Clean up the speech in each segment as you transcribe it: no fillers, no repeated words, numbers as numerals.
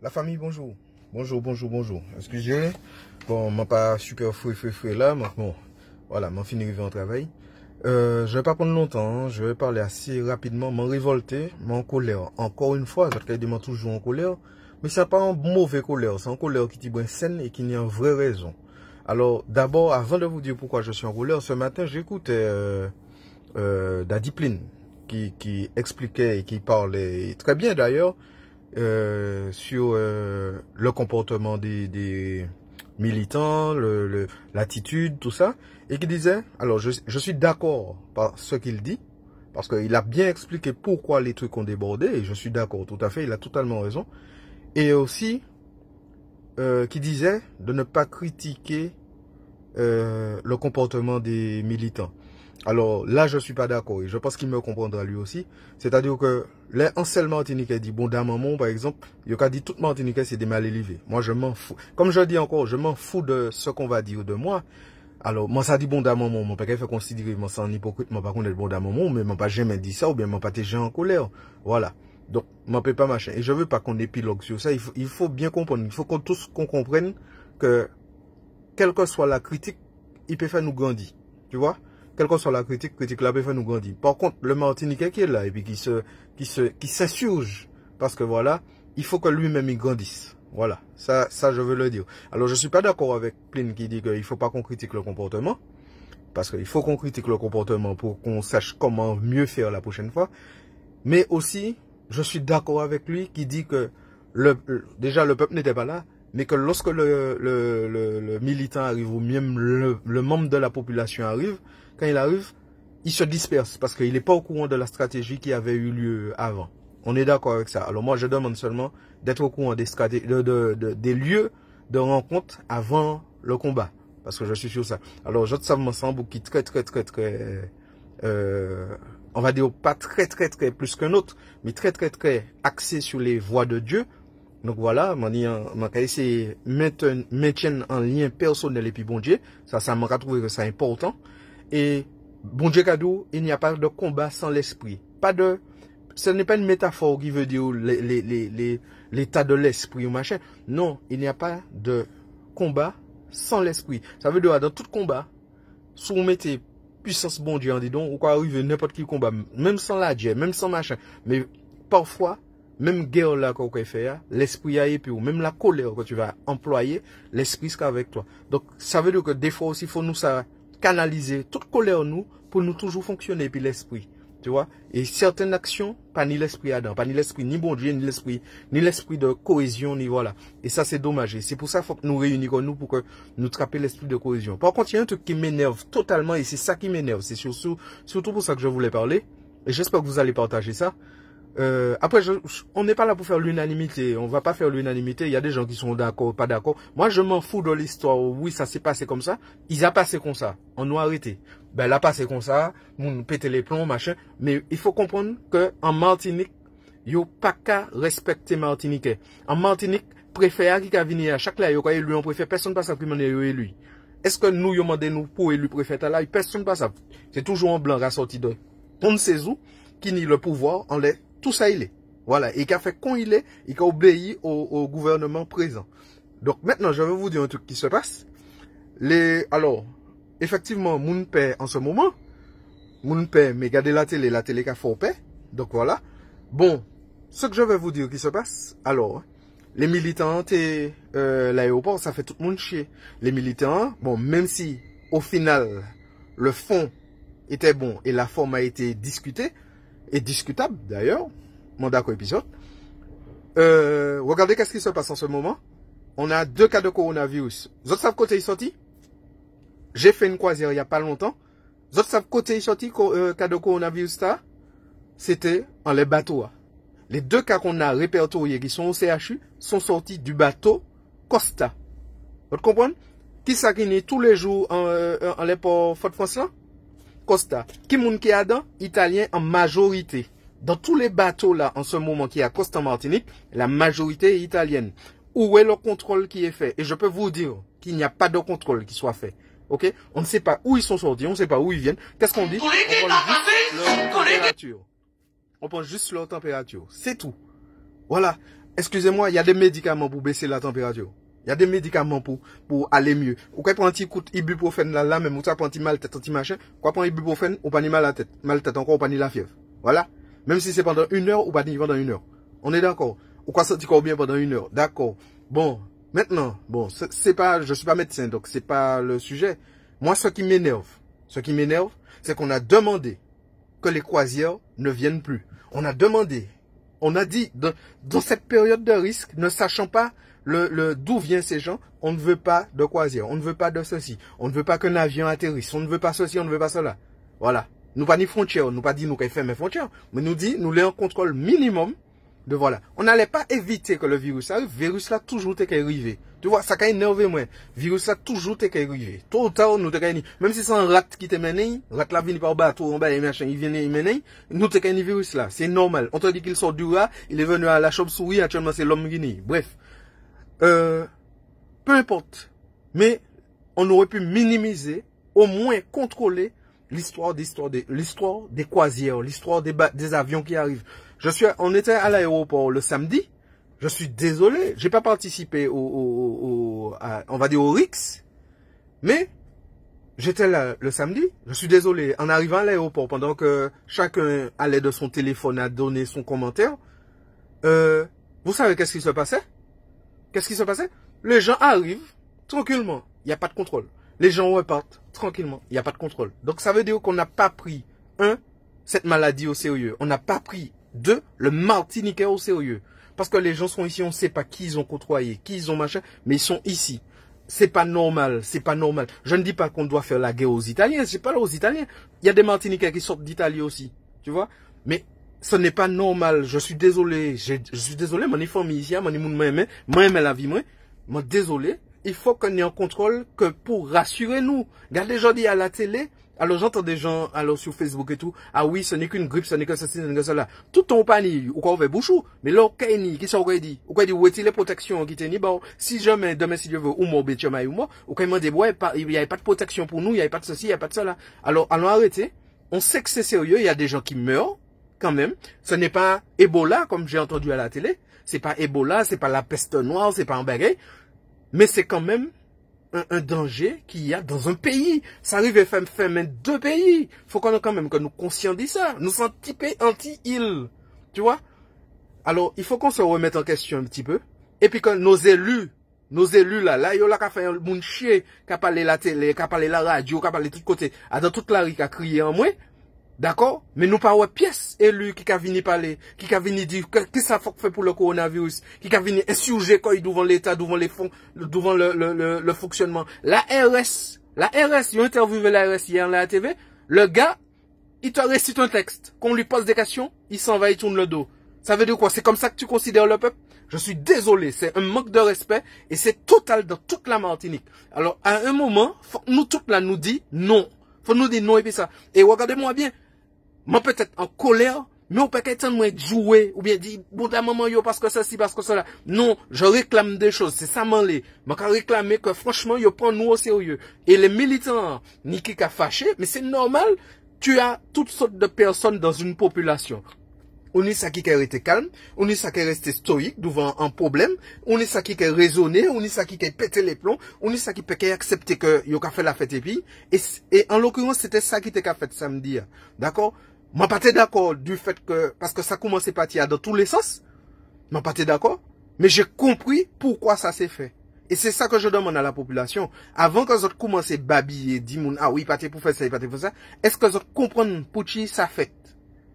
La famille, bonjour. Bonjour. Excusez, bon, m'a pas super fouet là, mais bon, voilà, m'a fini de en travail. Je vais pas prendre longtemps, hein, je vais parler assez rapidement, m'en révolter, m'en colère. Encore une fois, parce qu'elle demande toujours en colère, mais c'est pas un mauvais colère, c'est un colère qui est saine et qui n'y a une vraie raison. Alors, d'abord, avant de vous dire pourquoi je suis en colère, ce matin, j'écoutais Dadipline qui expliquait et qui parlait très bien d'ailleurs, sur le comportement des militants, l'attitude, tout ça, et qui disait, alors je suis d'accord par ce qu'il dit, parce qu'il a bien expliqué pourquoi les trucs ont débordé, et je suis d'accord tout à fait, il a totalement raison, et aussi qui disait de ne pas critiquer le comportement des militants. Alors là, je suis pas d'accord et je pense qu'il me comprendra lui aussi. C'est-à-dire que les Ansel Martiniquais dit bon d'amamon par exemple, il a dit tout Martiniquais c'est des mal élevés. Moi je m'en fous. Comme je dis encore, je m'en fous de ce qu'on va dire de moi. Alors moi ça dit bon d'amamon, mon père fait considérer moi sans hypocrite, moi par contre être bon d'amamon, mais moi pas jamais dit ça ou bien moi pas déjà en colère. Voilà. Donc moi peut pas machin et je veux pas qu'on épilogue sur ça, il faut bien comprendre, il faut qu'on tous qu'on comprenne que quelle que soit la critique, il peut faire nous grandir. Tu vois? Quelle que soit la critique là peut faire nous grandir. Par contre, le Martiniquais qui est là et puis qui s'insurge, parce que voilà, il faut que lui-même il grandisse. Voilà, ça je veux le dire. Alors je suis pas d'accord avec Pline qui dit qu'il faut pas qu'on critique le comportement, parce qu'il faut qu'on critique le comportement pour qu'on sache comment mieux faire la prochaine fois. Mais aussi, je suis d'accord avec lui qui dit que déjà le peuple n'était pas là, mais que lorsque le militant arrive ou même le membre de la population arrive, quand il arrive, il se disperse parce qu'il n'est pas au courant de la stratégie qui avait eu lieu avant. On est d'accord avec ça. Alors moi, je demande seulement d'être au courant des stratégies, des lieux de rencontre avant le combat. Parce que je suis sur ça. Alors, je savais ensemble qui très, on va dire pas très plus qu'un autre, mais très axé sur les voies de Dieu. Donc voilà, m'a essayé maintien en lien personnel et puis bon Dieu. Ça m'a trouvé que c'est important. Et bon Dieu cadeau, il n'y a pas de combat sans l'esprit. Ce n'est pas une métaphore qui veut dire l'état de l'esprit ou machin. Non, il n'y a pas de combat sans l'esprit. Ça veut dire dans tout combat, si vous mettez puissance bon Dieu en dis donc, ou quoi arriver n'importe quel combat, même sans la Dieu, même sans machin. Mais parfois, même guerre là qu'on fait, l'esprit a épée ou même la colère que tu vas employer, l'esprit sera avec toi. Donc ça veut dire que des fois aussi, il faut nous ça canaliser toute colère nous pour nous toujours fonctionner puis l'esprit, tu vois. Et certaines actions, pas ni l'esprit Adam, pas ni l'esprit ni bon Dieu, ni l'esprit de cohésion, ni voilà. Et ça c'est dommage. Et c'est pour ça qu'il faut que nous réunissons nous pour que nous attrapions l'esprit de cohésion. Par contre, il y a un truc qui m'énerve totalement et c'est ça qui m'énerve. C'est surtout pour ça que je voulais parler. Et j'espère que vous allez partager ça. Après, on n'est pas là pour faire l'unanimité. On va pas faire l'unanimité. Il y a des gens qui sont d'accord, pas d'accord. Moi, je m'en fous de l'histoire. Oui, ça s'est passé comme ça. Il a passé comme ça. On nous a arrêté. Ben, il a passé comme ça. On pète les plombs, machin. Mais il faut comprendre que en Martinique, il n'y a pas qu'à respecter Martiniquais. En Martinique, préfet qui a venu à chaque là, il y a élu un préfet. Personne ne passe à primer élu. Est-ce que nous, demandons nous pour élu préfet là? Personne ne passe à. C'est toujours un blanc rassorti de. On ne sait où, qui nie le pouvoir, en l'air. Tout ça, il est. Voilà. Et qui a fait quand il est, il a obéi au gouvernement présent. Donc, maintenant, je vais vous dire un truc qui se passe. Alors, effectivement, mon père, en ce moment, mon père, mais regardez la télé qui a fort paix. Donc, voilà. Bon, ce que je vais vous dire qui se passe, alors, les militants et l'aéroport, ça fait tout le monde chier. Les militants, bon, même si, au final, le fond était bon et la forme a été discutée, et discutable d'ailleurs, mon d'accord épisode. Regardez qu'est-ce qui se passe en ce moment. On a 2 cas de coronavirus. Vous autres savez côté il sorti? J'ai fait une croisière il n'y a pas longtemps. Vous autres savez côté il sorti cas de coronavirus là? C'était en les bateaux. Les 2 cas qu'on a répertoriés qui sont au CHU sont sortis du bateau Costa. Vous comprenez? Qui ça qui n'est tous les jours en les ports Fort-France là? Costa. Qui moun qui a dans italien en majorité. Dans tous les bateaux là, en ce moment qui est à Costa Martinique, la majorité est italienne. Où est le contrôle qui est fait? Et je peux vous dire qu'il n'y a pas de contrôle qui soit fait. Ok? On ne sait pas où ils sont sortis, on ne sait pas où ils viennent. Qu'est-ce qu'on dit? On prend juste leur température. On prend juste leur température. C'est tout. Voilà. excusez-moi, il y a des médicaments pour baisser la température. Il y a des médicaments pour aller mieux. Ou quand prend un petit coup d'ibuprofène là, même ou ça prend un petit mal tête, un petit machin, quoi prend ibuprofène, ou pas ni mal à la tête. Mal tête encore, ou pas ni la fièvre. Voilà. Même si c'est pendant 1 heure, ou pas ni pendant 1 heure. On est d'accord. Ou quoi sentir corps bien pendant 1 heure. D'accord. Bon. Maintenant, bon, c'est pas, je suis pas médecin, donc c'est pas le sujet. Moi, ce qui m'énerve, c'est qu'on a demandé que les croisières ne viennent plus. On a demandé, on a dit, dans cette période de risque, ne sachant pas d'où viennent ces gens, on ne veut pas de croisière, on ne veut pas de ceci, on ne veut pas qu'un avion atterrisse, on ne veut pas ceci, on ne veut pas cela. Voilà. Nous pas ni frontières, nous pas dit nous qu'on fait mes frontières, mais nous dit nous les un contrôle minimum de voilà. On n'allait pas éviter que le virus arrive, le virus là toujours été arrivé. Tu vois, ça a énervé moi. Le virus là toujours été arrivé. Tôt ou tard nous te gagné. Même si c'est un rat qui te mène, rat là vient par bateau, en bas et machin, il vient et mène, nous te gagné virus là, c'est normal. On te dit qu'il sort du rat, il est venu à la chauve-souris, actuellement c'est l'homme guinée. Bref. Peu importe. Mais on aurait pu minimiser, au moins contrôler l'histoire des croisières, l'histoire des avions qui arrivent. On était à l'aéroport le samedi. Je suis désolé, j'ai pas participé on va dire au RIX, mais j'étais là le samedi. Je suis désolé, en arrivant à l'aéroport, pendant que chacun allait de son téléphone à donner son commentaire, vous savez qu'est-ce qui se passait? Qu'est-ce qui se passait? Les gens arrivent tranquillement, il n'y a pas de contrôle. Les gens repartent tranquillement, il n'y a pas de contrôle. Donc ça veut dire qu'on n'a pas pris, cette maladie au sérieux. On n'a pas pris, le Martiniquais au sérieux. Parce que les gens sont ici, on ne sait pas qui ils ont côtoyé, qui ils ont machin, mais ils sont ici. C'est pas normal, c'est pas normal. Je ne dis pas qu'on doit faire la guerre aux Italiens, c'est pas là aux Italiens. Il y a des Martiniquais qui sortent d'Italie aussi, tu vois. Mais ce n'est pas normal, je suis désolé, je suis désolé, mon famille ici, mon moi la vie, moi désolé. Il faut qu'on ait un contrôle que pour rassurer nous. Regardez aujourd'hui à la télé, alors j'entends des gens alors sur Facebook et tout, ah oui, ce n'est qu'une grippe, ce n'est que ceci, ce n'est que cela. Tout ton panier, ou quoi on fait bouchou, mais là, qui s'en dit? Ou quoi dit, où est-il les protections qui t'en dit, bon, si jamais, demain, si Dieu veut, ou moi, ou moi, ou quoi il m'a dit, ouais, il n'y avait pas de protection pour nous, il n'y avait pas de ceci, il n'y a pas de cela. Alors, allons arrêter. On sait que c'est sérieux, il y a des gens qui meurent, quand même. Ce n'est pas Ebola, comme j'ai entendu à la télé. C'est pas Ebola, c'est pas la peste noire, c'est pas un bagay. Mais c'est quand même un danger qu'il y a dans un pays. Ça arrive à faire même 2 pays. Faut qu'on ait quand même que nous conscients de ça. Nous sommes anti-île. Tu vois? Alors, il faut qu'on se remette en question un petit peu. Et puis que nos élus là, ils ont là qu'à faire un monde chier, qu'à parler la télé, qu'à parler la radio, qu'à parler de tous côtés, dans toute la rue, qu'à crier en moins. D'accord? Mais nous pas ouais pièce élus qui a venu parler, qui a venu dire que ça faut faire pour le coronavirus, qui a venu insurger quoi devant l'État, devant les fonds, devant le fonctionnement. La RS, ils ont interviewé la RS hier à la TV. Le gars, il te récite un texte. Qu'on lui pose des questions, il s'en va, il tourne le dos. Ça veut dire quoi? C'est comme ça que tu considères le peuple? Je suis désolé, c'est un manque de respect et c'est total dans toute la Martinique. Alors, à un moment, faut que nous toutes là nous dit non. Faut nous dire non et puis ça. Et regardez-moi bien. Moi peut-être en colère, mais on peut pas être moins jouer, ou bien dire, bon, ta maman, yo, parce que ceci, parce que cela. Non, je réclame des choses, c'est ça, m'enlève. Je peux réclamer que, franchement, yo, prend nous au sérieux. Et les militants, ni qui a fâché, mais c'est normal, tu as toutes sortes de personnes dans une population. On est ça qui est resté calme, on est ça qui est resté stoïque devant un problème, on est ça qui est raisonné, on est ça qui est pété les plombs, on est ça qui peut accepter que yo a fait la fête et puis, et en l'occurrence, c'était ça qui était fait samedi. D'accord? Moi, pas d'accord du fait que, parce que ça commençait à partir dans tous les sens. Moi, pas d'accord. Mais j'ai compris pourquoi ça s'est fait. Et c'est ça que je demande à la population. Avant que vous commencez à babiller, dire, ah oui, pas pour faire ça, pas pour ça. Est-ce que vous comprenez pour qui ça fait?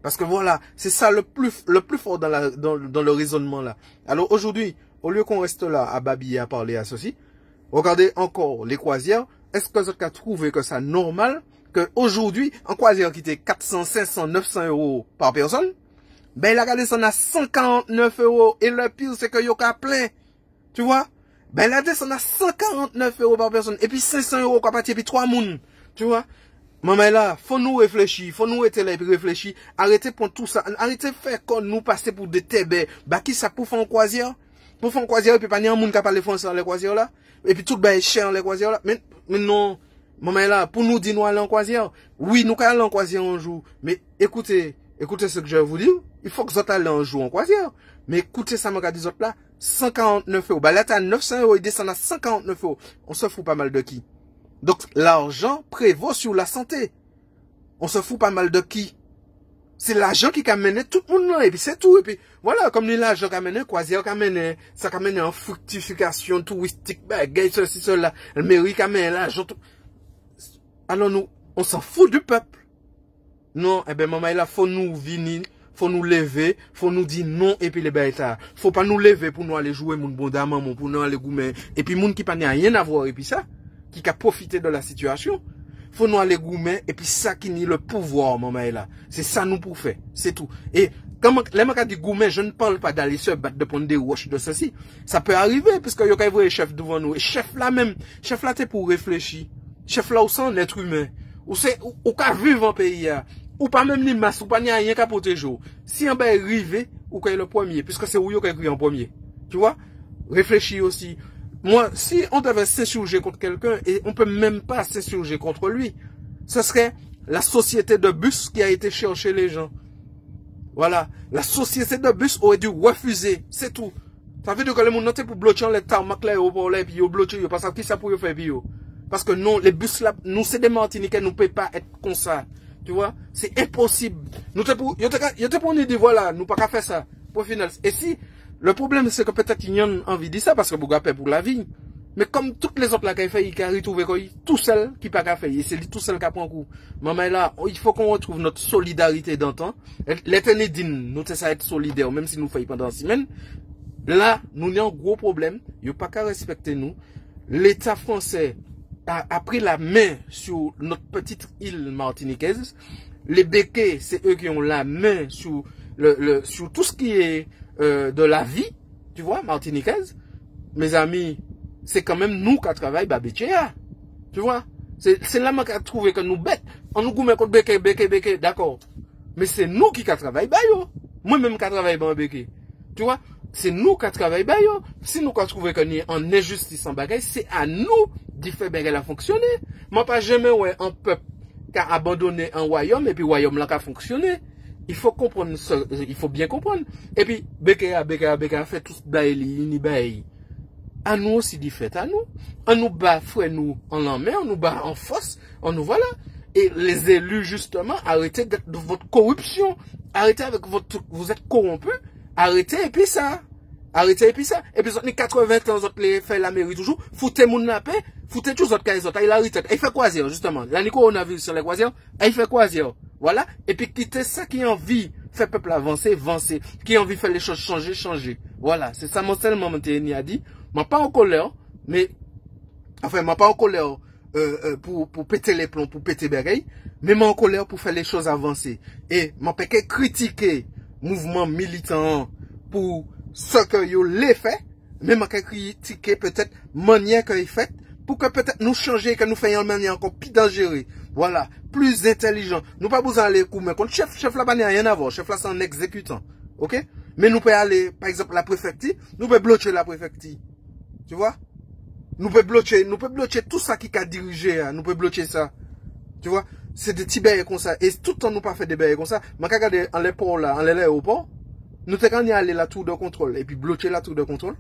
Parce que voilà, c'est ça le plus fort dans le raisonnement là. Alors aujourd'hui, au lieu qu'on reste là à babiller, à parler à ceci, regardez encore les croisières. Est-ce que vous avez trouvé que c'est normal que aujourd'hui, en croisière qui était 400, 500, 900 euros par personne, ben, il a gardé ça à 149 euros. Et le pire, c'est que yoka plein. Tu vois? Ben, il a descendu à 149 euros par personne. Et puis 500 euros qu'à partir, et puis 3 mounes. Tu vois? Maman là, faut nous réfléchir, faut nous être là et puis réfléchir. Arrêtez pour tout ça. Arrêtez de faire comme nous passer pour des tébés. Bah, qui ça pour faire en croisière? Pour faire en croisière, et puis pas ni un monde qui parle français dans les croisières là. Et puis tout ben est cher dans les croisières là. Mais non. Maman là, pour nous dire nous aller en croisière, oui, nous allons en croisière un jour. Mais écoutez, écoutez ce que je vais vous dire, il faut que vous allez en jouer en croisière. Mais écoutez ça, m'a dit autres là, 149 euros. Bah là, t'as 900 euros, il descend à 149 euros. On se fout pas mal de qui? Donc, l'argent prévaut sur la santé. On se fout pas mal de qui? C'est l'argent qui a mené tout le monde là, et puis c'est tout. Et puis, voilà, comme l'argent qui a mené, croisière qui a mené, ça qui a mené en fructification touristique, bagay, ceci, cela, le mairie qui a mené l'argent, tout. Alors nous, on s'en fout du peuple. Non, eh ben, maman, il faut nous venir, faut nous lever, faut nous dire non, et puis les bêtas. Faut pas nous lever pour nous aller jouer mon bon maman, pour nous aller goumer. Et puis, moun qui n'a rien à voir, et puis ça, qui a profité de la situation. Faut nous aller goumer, et puis ça qui nie le pouvoir, maman, là. C'est ça nous pour faire. C'est tout. Et, comme les mecs dit goumer, je ne parle pas d'aller se battre de prendre des roches de ceci. Ça peut arriver, parce que y a qu'à voir les chefs devant nous. Et chef là même, chef là, t'es pour réfléchir. Chef là, ou sans être humain. Ou c'est, ou qu'à vivre en pays, ou pas même ni masse, ou pas ni rien qu'à protéger. Si on va arriver, ou qu'à le premier, puisque c'est où y a qu'à en premier. Tu vois? Réfléchis aussi. Moi, si on devait s'insurger contre quelqu'un, et on peut même pas s'insurger contre lui, ce serait la société de bus qui a été chercher les gens. Voilà. La société de bus aurait dû refuser. C'est tout. Ça veut dire que le monde noté pour bloquer les tarmacs là, et puis ils bloquent, parce que qui ça pour faire bio? Parce que non, les bus là, nous c'est des Martiniquais, nous ne pouvons pas être comme ça. Tu vois? C'est impossible. Nous te pour, nous dire voilà, nous pas qu'à faire ça. Pour final. Et si, le problème c'est que peut-être qu'ils ont envie de dire ça parce que vous avez pour la vie. Mais comme toutes les autres là qui ont fait, ils ont retrouvé tout seul qui pas qu'à faire. Et c'est lui tout seul qui a pris un coup. Maman là, il faut qu'on retrouve notre solidarité d'antan. L'éternité nous ça être solidaire, même si nous faisons pendant 6 semaines. Là, nous avons un gros problème. Il n'y a pas qu'à respecter nous. L'État français a pris la main sur notre petite île martiniquaise. Les béquets, c'est eux qui ont la main sur sur tout ce qui est de la vie, tu vois, martiniquaise. Mes amis, c'est quand même nous qui travaillons babéchéa. Tu vois, c'est là qu'on a trouvé que nous bêtes. On nous goûte contre béquet, d'accord. Mais c'est nous qui travaillons bayo. Moi-même qui travaille dans béquet. Tu vois, c'est nous qui travaillons bayo. Si nous qui trouvé qu'on est en injustice en bagaille, c'est à nous d'y faire bagaille à fonctionner. Moi, pas jamais, ouais, un peuple qui a abandonné un royaume et puis le royaume là qui a fonctionné. Il faut comprendre ça, il faut bien comprendre. Et puis, Bekea fait tout ce bail, à nous aussi d'y faire à nous. On nous bat, frère, nous, en l'emmène, on nous bat en force, on nous voilà. Et les élus, justement, arrêtez de votre corruption. Arrêtez avec votre, vous êtes corrompus. Arrêtez, et puis ça. Arrêtez, et puis ça. Et puis, les 80 ans, vous les fait la mairie toujours. Foutez mon napé. Foutez tous autres cas, il arrête. Il fait croisière, justement. L'année qu'on a vu sur les croisières, il fait croisière. Voilà. Et puis, quittez ça qui a envie, fait peuple avancer, qui a envie de faire les choses changer. Voilà. C'est ça, mon seul moment, a dit. Moi, pas en colère, mais, enfin, moi, pas en colère, pour péter les plombs, pour péter bagaille, mais moi en colère pour faire les choses avancer. Et, moi, pas que critiquer mouvement militant pour ce que yo les fait, mais moi, que critiquer peut-être manière qu'il fait, pour que peut-être nous changer, que nous fassions une manière encore plus dangereuse. Voilà. Plus intelligent. Nous pas besoin d'aller couper contre chef là, pas rien à voir. Chef là, c'est un exécutant. Ok? Mais nous pouvons aller, par exemple, la préfecture, nous pouvons bloquer la préfecture. Tu vois? Nous pouvons bloquer tout ça qui a dirigé, nous pouvons bloquer ça. Tu vois? C'est des petits bails comme ça. Et tout le temps, nous pas fait des bails comme ça. Mais regardez, en l'aéroport là, en l'aéroport, nous t'es y aller la tour de contrôle, et puis bloquer la tour de contrôle.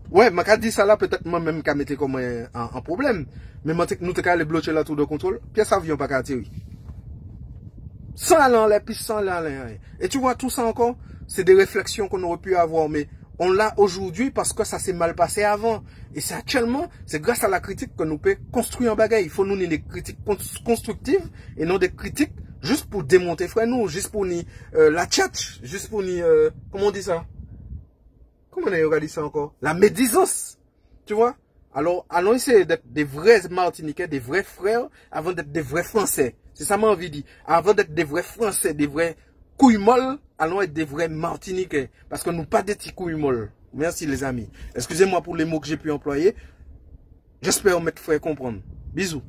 Ouais, mais quand dit ça là, peut-être moi-même qu'à mettre comme un problème. Mais nous t'es aller bloquer la tour de contrôle, pièce avion pas qu'à tirer. Sans aller en l'air, puis sans aller en l'air. Et tu vois, tout ça encore, c'est des réflexions qu'on aurait pu avoir, mais on l'a aujourd'hui parce que ça s'est mal passé avant. Et c'est actuellement, c'est grâce à la critique que nous pouvons construire un bagage. Il faut nous des critiques constructives et non des critiques juste pour démonter frère nous, juste pour ni la tchatch, juste pour ni comment on dit ça? Comment on a dit ça encore? La médisance. Tu vois? Alors, allons essayer d'être des vrais Martiniquais, des vrais frères, avant d'être des vrais Français. C'est ça m'a envie de dire. Avant d'être des vrais Français, des vrais couilles molles, allons être des vrais Martiniquais. Parce que nous pas des petits couilles molles. Merci les amis. Excusez-moi pour les mots que j'ai pu employer. J'espère mes frères comprendre. Bisous.